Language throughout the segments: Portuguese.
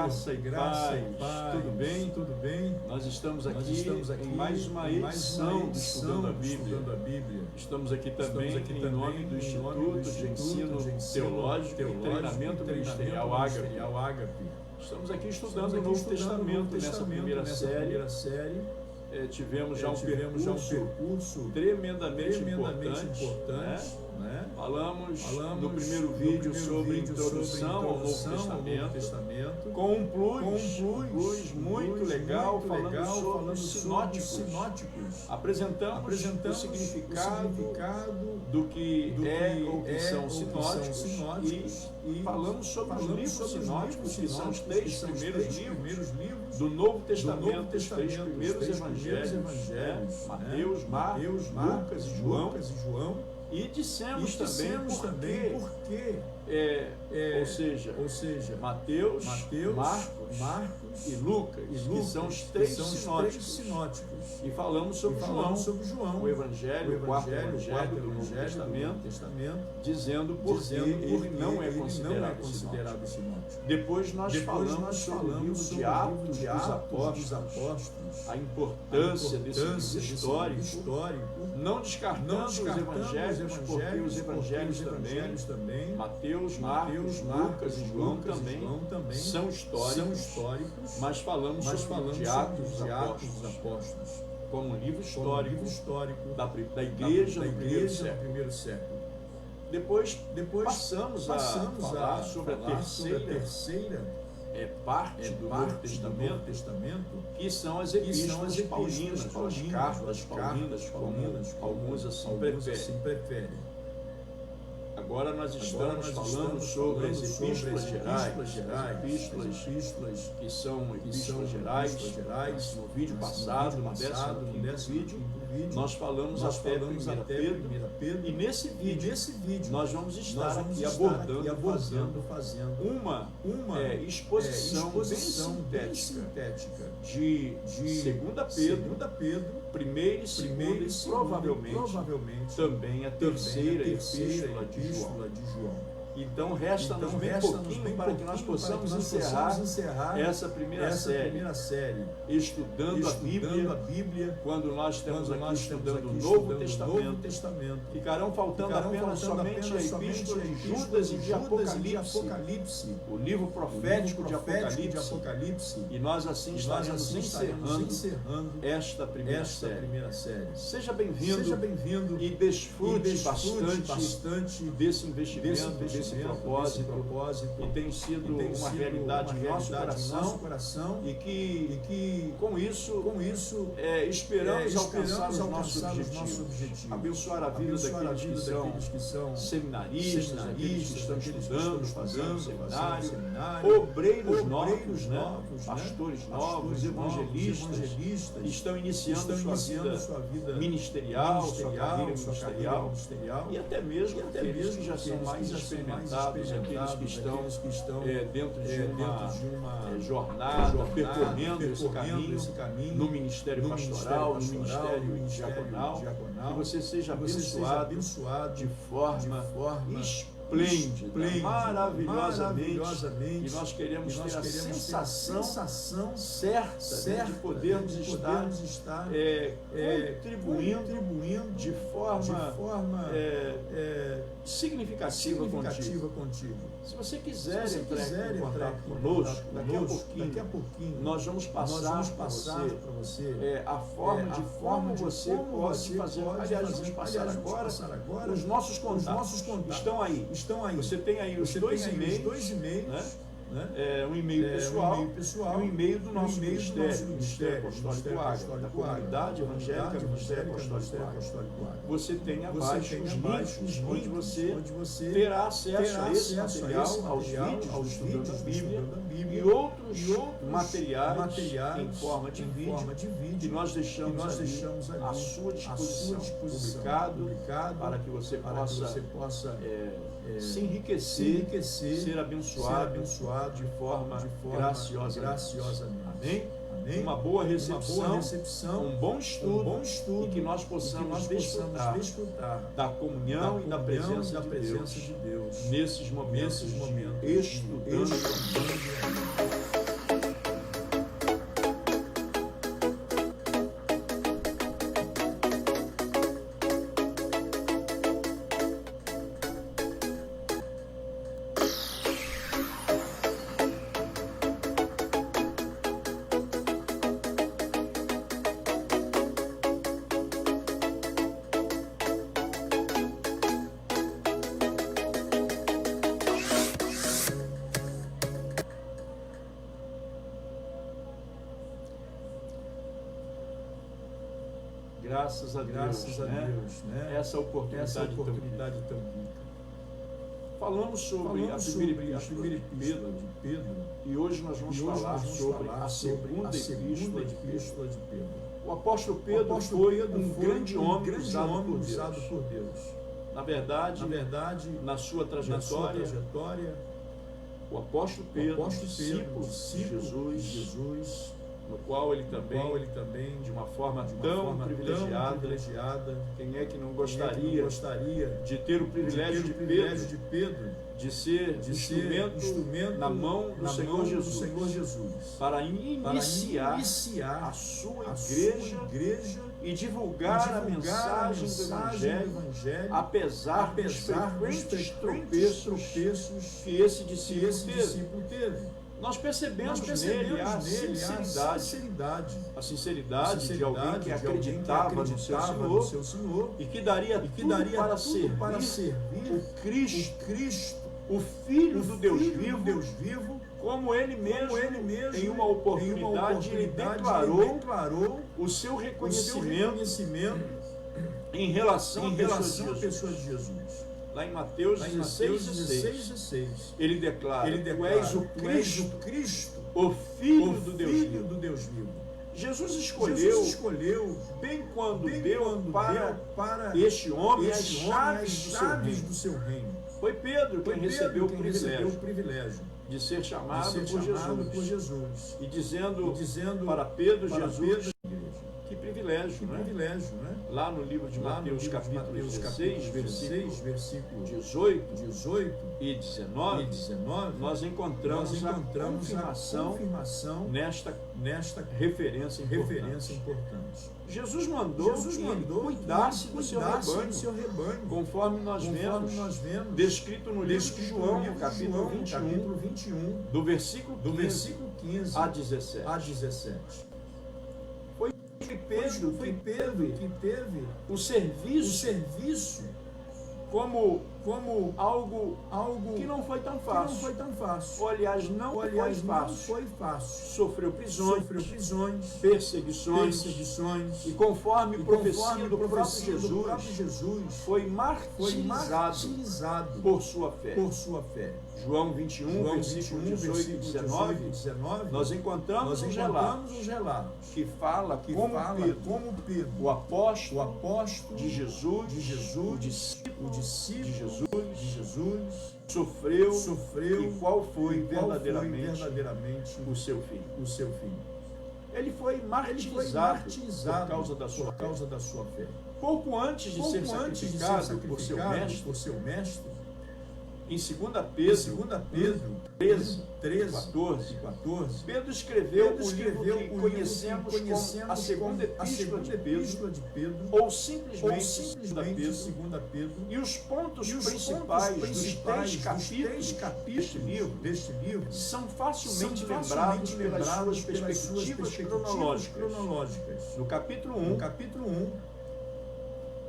Graça e paz. Tudo bem? Tudo bem? Nós estamos aqui em mais uma edição do Estudando a Bíblia. Estamos aqui também em nome do Instituto de Ensino Teológico e Treinamento Ministerial Ágape. Estamos aqui estudando o Novo Testamento nessa primeira série. Tivemos já um percurso tremendamente importante, né? Falamos no primeiro vídeo sobre introdução ao Novo Testamento, com um plus muito legal, falando sobre os sinóticos. Apresentamos o significado do que ou que são sinóticos e falamos sobre os livros sinóticos, que são os 3 primeiros livros do Novo Testamento, os 3 primeiros evangelhos, Mateus, Marcos, Lucas e João. E dissemos também porque ou seja, Mateus, Marcos e Lucas, que são os 3 sinóticos. E falamos sobre João, o Evangelho, o quarto Evangelho do Novo Testamento, dizendo porque ele não é considerado sinótico. Depois nós falamos sobre o livro de Atos dos Apóstolos, a importância desse livro histórico, não descartando os evangelhos, porque os evangelhos também, Mateus, Marcos, Lucas e João também são históricos, mas falamos sobre o de Atos dos Apóstolos, como um livro histórico da igreja no primeiro século. Depois passamos a falar sobre a terceira parte do Novo Testamento, que são as epístolas paulinas, as cartas paulinas, como alguns assim preferem. Agora nós estamos falando sobre as epístolas gerais, que são epístolas gerais. No vídeo passado, no 15º vídeo, nós falamos até 1 Pedro, e nesse vídeo nós vamos estar aqui abordando, fazendo uma exposição bem sintética de 2 Pedro, primeira e segunda, e provavelmente também a terceira epístola de João. Então resta-nos bem pouquinho para que nós possamos encerrar essa primeira série, estudando a Bíblia, quando nós estamos aqui estudando o Novo Testamento. Ficarão faltando apenas somente a epístola de Judas e de Apocalipse, o livro profético de Apocalipse, e nós assim estaremos encerrando esta primeira série. Seja bem-vindo e desfrute bastante desse investimento, desse propósito, que tem sido uma realidade em nosso coração, e que com isso esperamos alcançar os nossos objetivos. Abençoar a vida daqueles que são seminaristas, aqueles que estão estudando, fazendo seminário, obreiros novos, pastores novos, evangelistas, que estão iniciando sua vida ministerial, sua carreira ministerial, e até mesmo aqueles que já são mais experimentados, aqueles que estão dentro de uma jornada, percorrendo esse caminho no ministério pastoral, no ministério diaconal, que você seja abençoado de forma esplêndida, maravilhosamente, e nós queremos ter a sensação certa de podermos estar contribuindo de forma significativa contigo. Se você quiser entrar em contato conosco, daqui a pouquinho nós vamos passar para você a forma de como você pode fazer. Aliás, vamos passar agora os nossos contatos. Estão aí. Você tem aí os 2 e-mails, um e-mail pessoal e um e-mail do nosso Ministério Apostólico Ágape, da Comunidade Evangélica Ministério Apostólico Ágape. Você tem abaixo os links onde você terá acesso a esse material, aos vídeos da Bíblia e outros materiais em forma de vídeo, que nós deixamos à sua disposição, publicado, para que você possa se enriquecer, ser abençoado de forma graciosamente. Amém? Uma boa recepção, um bom estudo, e que nós possamos desfrutar da comunhão e da presença de Deus nesses momentos, estudando. Graças a Deus, né? Essa oportunidade tão rica. Falamos sobre a primeira epístola de Pedro e hoje nós vamos falar sobre a segunda epístola de Pedro. O apóstolo Pedro foi um grande homem usado por Deus. Na verdade, na sua trajetória, o apóstolo Pedro, discípulo de Jesus, no qual ele também, de uma forma tão privilegiada, quem é que não gostaria de ter o privilégio de Pedro, de ser instrumento na mão do Senhor Jesus, para iniciar a sua igreja e divulgar a mensagem do Evangelho, apesar dos frequentes tropeços que esse discípulo teve. Nós percebemos nele a sinceridade de alguém que acreditava no seu Senhor e que daria tudo para servir o Cristo, o Filho do Deus vivo, como ele mesmo em uma oportunidade, ele declarou o seu reconhecimento em relação à pessoa de Jesus. Lá em Mateus 16:6, ele declara: Tu és o Cristo, o Filho do Deus vivo. Jesus escolheu, bem quando deu para este homem as chaves do seu reino. Foi Pedro quem recebeu o privilégio de ser chamado por Jesus. E dizendo para Pedro, Jesus, que privilégio, né? Lá no livro de Mateus, capítulo 16, versículos 18 e 19, nós encontramos a confirmação nesta referência importante. Jesus mandou que cuidasse do seu rebanho, conforme nós vemos descrito no livro de João, no capítulo 21, do versículo 15 a 17. Foi Pedro que teve o serviço como algo que não foi tão fácil. Ou, aliás, não foi fácil. Sofreu prisões, perseguições, e conforme profecia do próprio Jesus, foi martirizado por sua fé. João 21, versículo 18 e 19, nós encontramos uns relatos que fala como Pedro, o apóstolo de Jesus, o discípulo de Jesus, sofreu e qual foi verdadeiramente o seu fim. Ele foi martirizado por causa da sua fé. Pouco antes de ser sacrificado por seu mestre, em 2 Pedro 13:14, Pedro escreveu o livro que conhecemos como a segunda epístola de Pedro, ou simplesmente 2 Pedro, e os pontos principais dos 10 capítulos deste livro são facilmente lembrados pelas suas perspectivas cronológicas. No capítulo 1,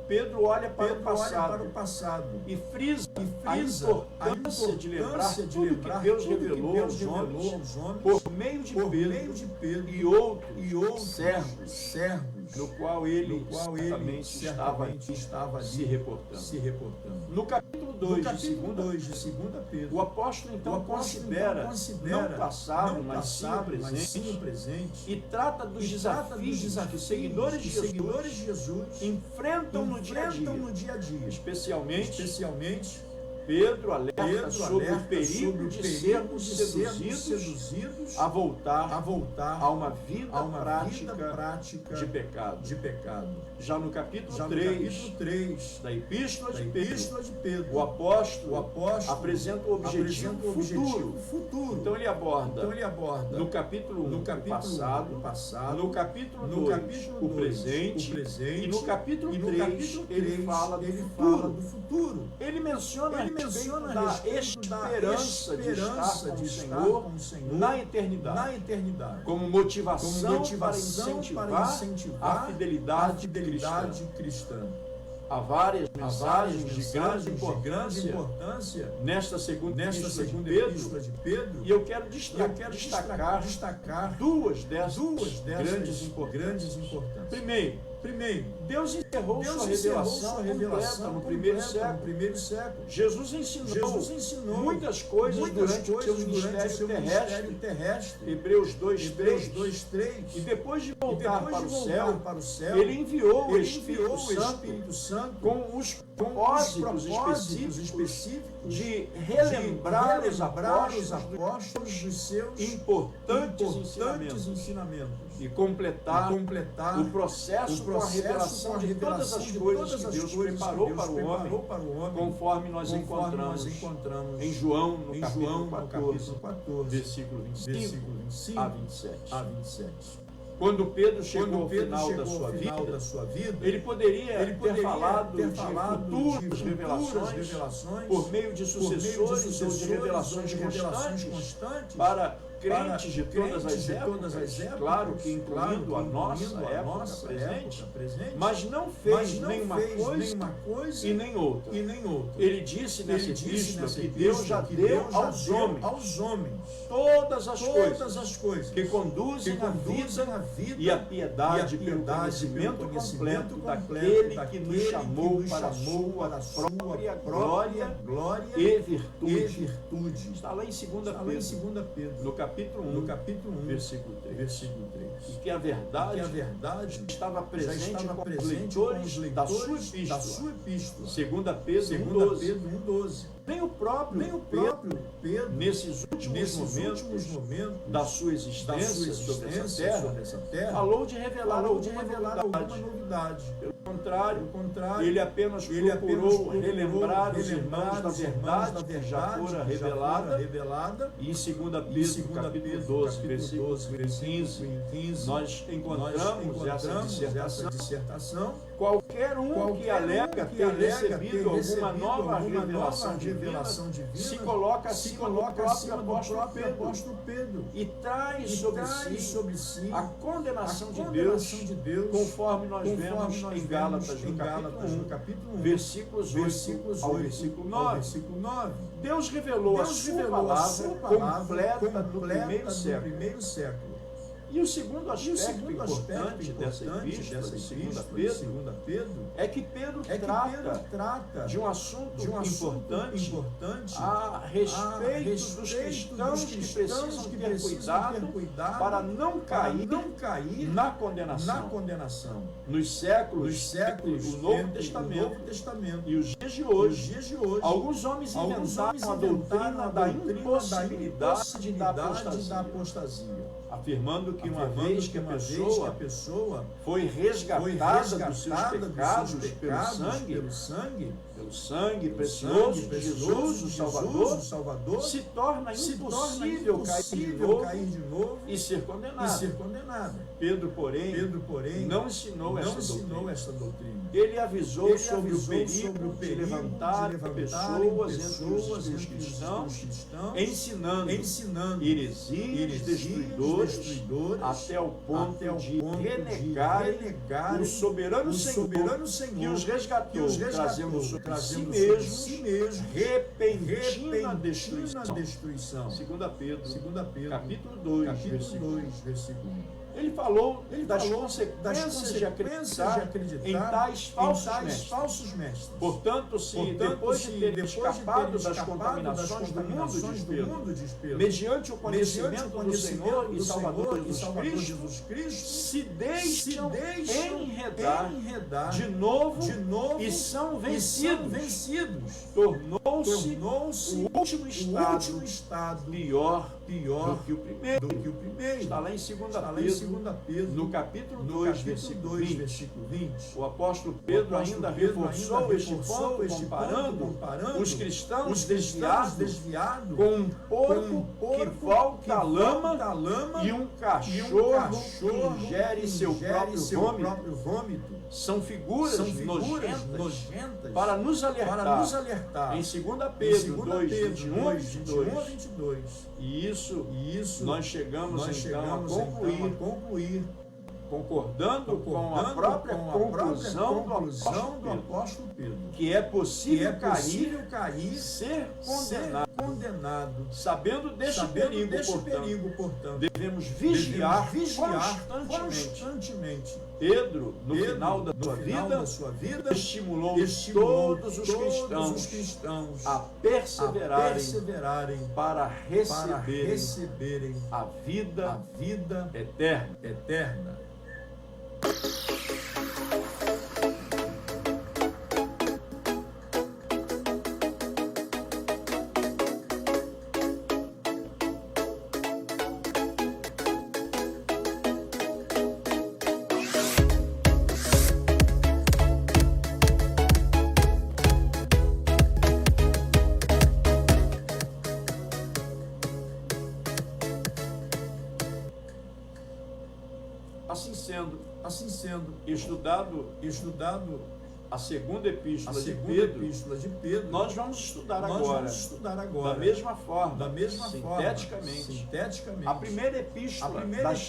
Pedro olha para o passado e frisa a importância de lembrar tudo que Deus revelou aos homens por meio de Pedro e outros servos, no qual ele certamente estava ali se reportando. No capítulo 2 de 2 Pedro, o apóstolo então considera não passado, mas sim o presente, e trata dos desafios que os seguidores de Jesus enfrentam no dia a dia, especialmente Pedro alerta sobre o perigo de sermos seduzidos a voltar a uma vida prática de pecado. Já no capítulo 3 da Epístola de Pedro, o apóstolo apresenta o objetivo futuro. Então ele aborda no capítulo 1 o passado, no capítulo 2 o presente, e no capítulo 3 ele fala do futuro. Ele menciona a respeito da esperança de estar com o Senhor na eternidade, como motivação para incentivar a fidelidade cristã. Há várias mensagens de grande importância nesta segunda epístola de Pedro, e eu quero destacar duas dessas grandes importâncias. Primeiro, Primeiro, Deus encerrou sua revelação completa no primeiro século. Jesus ensinou muitas coisas durante o seu ministério terrestre. Hebreus 2:3. E depois de voltar para o céu, ele enviou o Espírito Santo com os propósitos específicos de relembrar os apóstolos dos seus importantes ensinamentos e completar o processo com a revelação de todas as coisas que Deus preparou para o homem, conforme nós encontramos em João, no capítulo 14, versículo 25 a 27. Quando Pedro chegou ao final da sua vida, ele poderia ter falado de futuras revelações por meio de sucessores ou de revelações constantes para crentes de todas as épocas, claro que incluindo a nossa época presente, mas não fez nenhuma coisa e nem outra. Ele disse nessa epístola que Deus já deu aos homens todas as coisas que conduzem a vida e a piedade pelo conhecimento completo daquele que nos chamou para a sua própria glória e virtude. Está lá em 2 Pedro, no capítulo 1, versículo 3. E que a verdade estava presente com os leitores da sua epístola. 2 Pedro 1:12. Nem o próprio Pedro, nesses últimos momentos da sua existência sobre essa terra, falou de revelar alguma novidade. Pelo contrário, ele apenas procurou relembrar os irmãos da verdade que já fora revelada. E em 2 Pedro, capítulo 12, versículo 15, nós encontramos essa dissertação. Qualquer um que alega ter recebido alguma nova revelação divina se coloca acima do próprio apóstolo Pedro e traz sobre si a condenação de Deus, conforme nós vemos em Gálatas, no capítulo 1, versículos 8 ao versículo 9. Deus revelou a sua palavra completa no primeiro século. E o segundo aspecto importante dessa epístola de 2 Pedro é que Pedro trata de um assunto importante a respeito dos cristãos que precisam ter cuidado para não cair na condenação. Nos séculos o Novo Testamento e os dias de hoje, alguns homens inventaram a doutrina da impossibilidade da apostasia, afirmando que uma vez que a pessoa foi resgatada dos seus pecados pelo sangue precioso de Jesus, o Salvador, se torna impossível cair de novo e ser condenado. Pedro, porém, não ensinou esta doutrina. Ele avisou sobre o perigo de levantar pessoas entre os cristãos, ensinando heresias destruidoras até o ponto de renegarem o soberano Senhor que os resgatou, trazendo sobre si mesmo repentina destruição. 2 Pedro, capítulo 2, versículo 1. Ele falou das consequências de acreditar em tais falsos mestres. Portanto, se depois de ter escapado das contaminações do mundo, diz Pedro, mediante o conhecimento do Senhor e Salvador Jesus Cristo, se deixam enredar de novo e são vencidos, tornou-se o último estado pior do que o primeiro. Está lá em 2 Pedro, no capítulo 2, versículo 20. O apóstolo Pedro ainda reforçou este ponto, comparando os cristãos desviados com um porco que volta à lama e um cachorro que ingere seu próprio vômito. São figuras nojentas para nos alertar em 2 Pedro 2, 21 a 22. E isso nós chegamos então a concluir, concordando com a própria conclusão do apóstolo Pedro, que é possível cair, ser condenado Sabendo deste perigo, portanto, devemos vigiar constantemente. Pedro, no final da sua vida, estimulou todos os cristãos a perseverarem para receberem a vida eterna. Assim sendo, estudado a segunda epístola de Pedro, nós vamos estudar agora, da mesma forma, sinteticamente, a primeira epístola das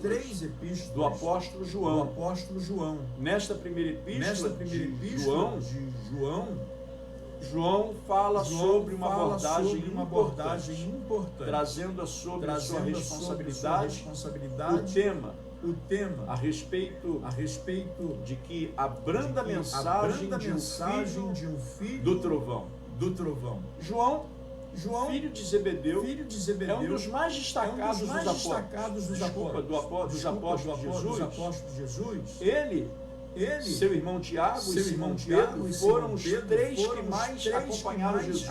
três epístolas do apóstolo João. Nesta primeira epístola de João fala sobre uma abordagem importante, trazendo sobre a sua responsabilidade o tema a respeito de que a branda mensagem de um filho do trovão. João, filho de Zebedeu, é um dos mais destacados dos apóstolos de Jesus. Ele, seu irmão Tiago e Simão Pedro foram os três que mais acompanharam Jesus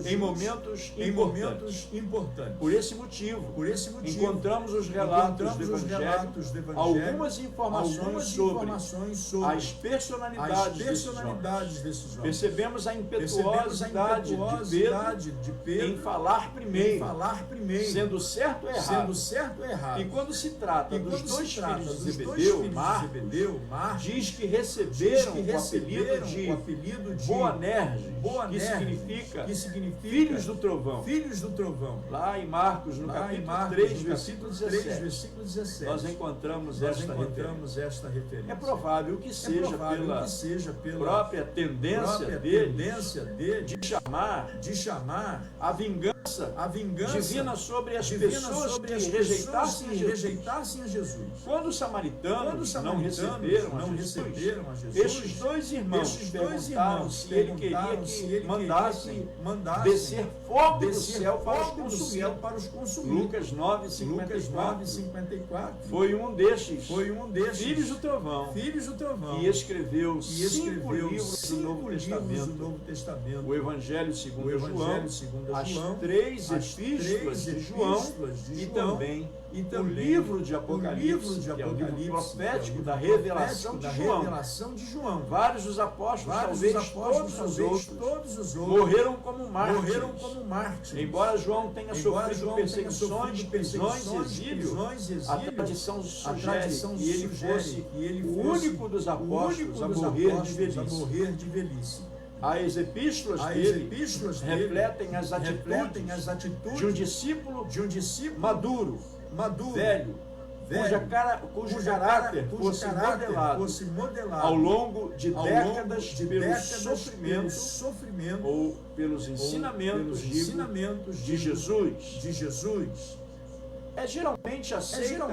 em momentos importantes. Por esse motivo, encontramos os relatos do Evangelho, algumas informações sobre as personalidades desses homens. Percebemos a impetuosidade de Pedro em falar primeiro, sendo certo ou errado. E quando se trata dos dois filhos de Zebedeu, Marcos, diz que receberam o apelido de Boanerges, que significa filhos do trovão. Lá em Marcos, no capítulo 3, versículo 17, nós encontramos esta referência. É provável que seja pela própria tendência dele de chamar a vingança divina sobre as pessoas que rejeitassem a Jesus. Quando os samaritanos não receberam a Jesus, estes dois irmãos perguntaram se ele queria que mandassem descer fogo do céu para os consumir. Lucas 9:54. Foi um destes filhos do trovão que escreveu 5 livros do Novo Testamento. O Evangelho segundo João, as 3 epístolas de João e também o livro de Apocalipse, que é o livro profético da revelação de João. Vários dos apóstolos, talvez todos os outros, morreram como mártires. Embora João tenha sofrido perseguições, prisões e exílio, a tradição sugere que ele fosse o único dos apóstolos a morrer de velhice. As epístolas dele refletem as atitudes de um discípulo maduro, velho, cujo caráter fosse modelado ao longo de décadas pelo sofrimento ou pelos ensinamentos de Jesus. É geralmente aceita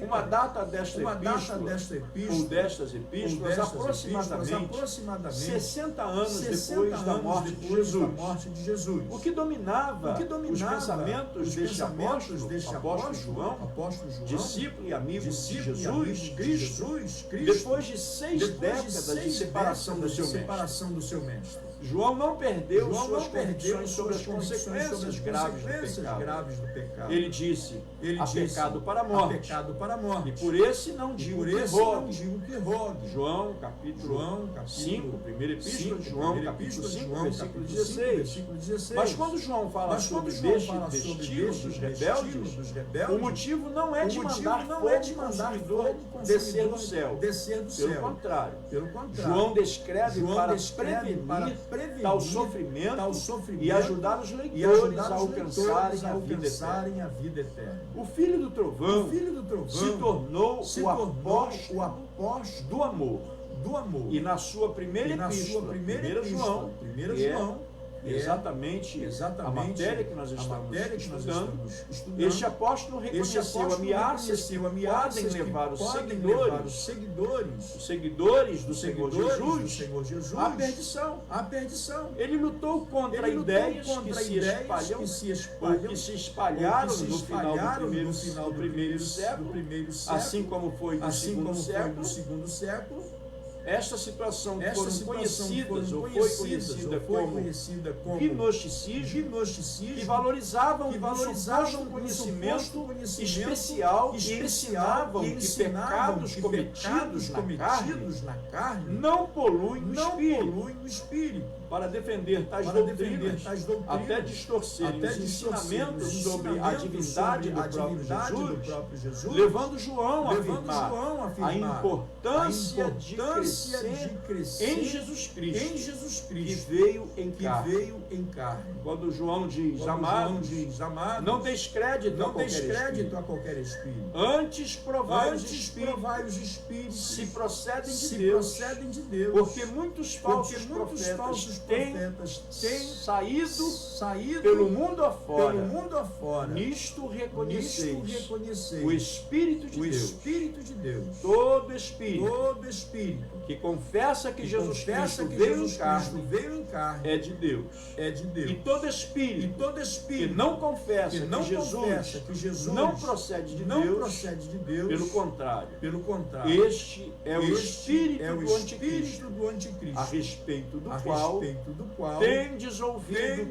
uma data desta epístola ou destas epístolas aproximadamente 60 anos depois da morte de Jesus. O que dominava os pensamentos deste apóstolo João, discípulo e amigo de Jesus Cristo, depois de 6 décadas de separação do seu mestre. João não perdeu suas convicções sobre as consequências graves do pecado. Ele disse, há pecado para a morte. E por esse não digo que rogue. João, capítulo 5, primeira epístola de João, capítulo 5, versículo 16. Mas quando João fala sobre destino dos rebeldes, o motivo não é de mandar fogo descer do céu. Pelo contrário, João descreve para prevenir tal sofrimento e ajudar os leitores a alcançarem a vida eterna. O filho do trovão se tornou o apóstolo do amor. E na sua primeira epístola, 1 João, exatamente a matéria que nós estamos estudando, este apóstolo reconheceu ameaças que podem levar os seguidores do Senhor Jesus à perdição. Ele lutou contra ideias que se espalharam no final do primeiro século, assim como foi no segundo século. Esta situação foram conhecidas ou foi conhecida como gnosticismo, que valorizavam um conhecimento especial e ensinavam que pecados cometidos na carne não poluem o espírito. Para defender tais doutrinas, até distorcerem os ensinamentos sobre a divindade do próprio Jesus, levando João a afirmar a importância de crescer em Jesus Cristo, que veio em carne. Quando João diz, amado, não deis crédito a qualquer espírito. Antes provai os espíritos se procedem de Deus, porque muitos falsos profetas têm saído pelo mundo afora. Nisto reconheceis o Espírito de Deus. Todo Espírito que confessa que Jesus Cristo veio em carne é de Deus. E todo Espírito que não confessa que Jesus não procede de Deus, pelo contrário, este é o Espírito do Anticristo, a respeito do qual tendes ouvido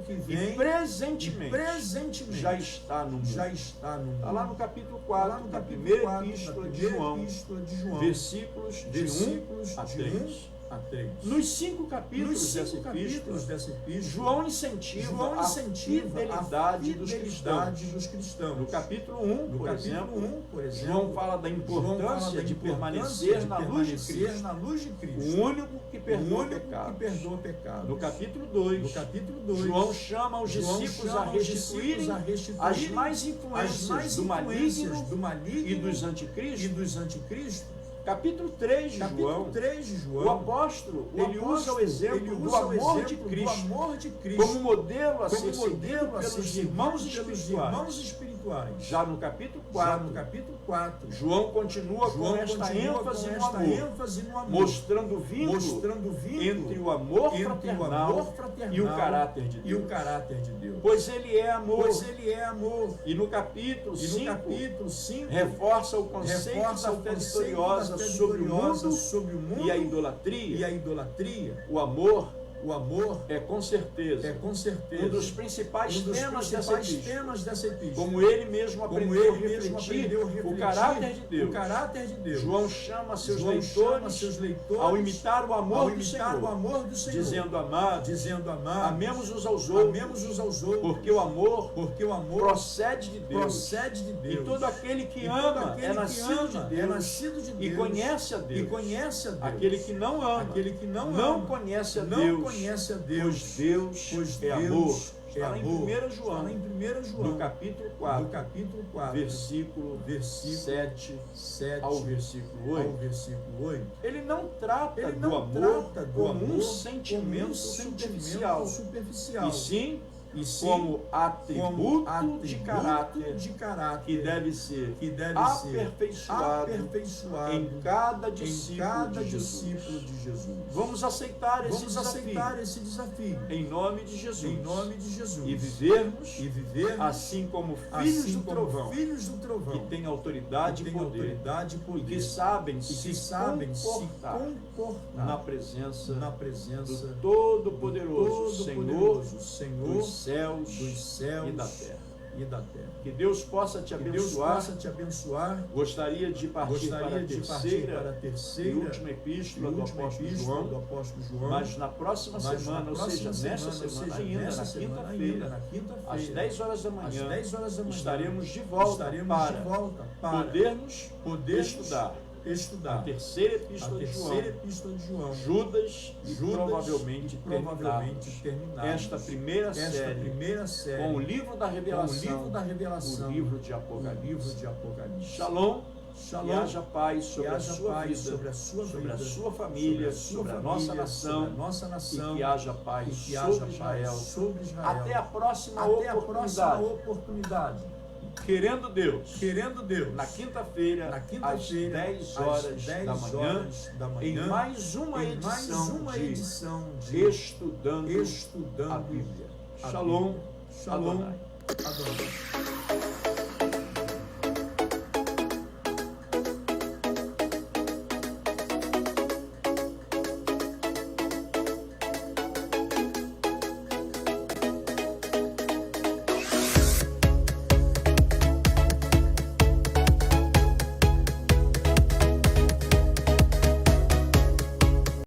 que vem e presentemente já está no mundo. Está lá no capítulo 4 da primeira epístola de João, versículos de 1 a 3. Nos 5 capítulos dessa epístola, João incentiva a fidelidade dos cristãos. No capítulo 1, por exemplo, João fala da importância de permanecer na luz de Cristo, o único que perdoa pecados. No capítulo 2, João chama os discípulos a restituírem as mais influências do maligno e dos anticristos. Capítulo 3 de João, o apóstolo, ele usa o exemplo do amor de Cristo como modelo a ser seguido pelos irmãos espirituais. Já no capítulo 4, João continua com esta ênfase no amor, mostrando o vínculo entre o amor fraternal e o caráter de Deus. Pois ele é amor. E no capítulo 5, reforça o conceito da fé vitoriosa sobre o mundo e a idolatria. O amor é com certeza um dos principais temas dessa epístola. Como ele mesmo aprendeu a refletir o caráter de Deus. João chama seus leitores ao imitar o amor do Senhor, dizendo, amemos uns aos outros, porque o amor procede de Deus. E todo aquele que ama é nascido de Deus e conhece a Deus. Aquele que não ama não conhece a Deus. Pois Deus é amor. Está em 1 João, no capítulo 4, versículo 7 ao versículo 8. Ele não trata do amor como um sentimento superficial, e sim como atributo de caráter que deve ser aperfeiçoado em cada discípulo de Jesus. Vamos aceitar esse desafio em nome de Jesus e vivermos assim como filhos do trovão, que têm autoridade e poder, e que sabem se comportar na presença do Todo-Poderoso Senhor dos céus e da terra. Que Deus possa te abençoar. Gostaria de partir para a terceira e última epístola do apóstolo João, mas na próxima semana, ou seja, nesta semana ainda, na quinta-feira, às 10 horas da manhã, estaremos de volta para podermos estudar a terceira epístola de João, Judas e provavelmente terminar esta primeira série com o livro da revelação, o livro de Apocalipse. Shalom Shalom. Que haja paz sobre a sua vida, sobre a sua família, sobre a nossa nação, e que haja paz sobre Israel. Até a próxima oportunidade. Querendo Deus, na quinta-feira, às 10 horas da manhã, em mais uma edição de Estudando a Bíblia. Shalom, Adonai.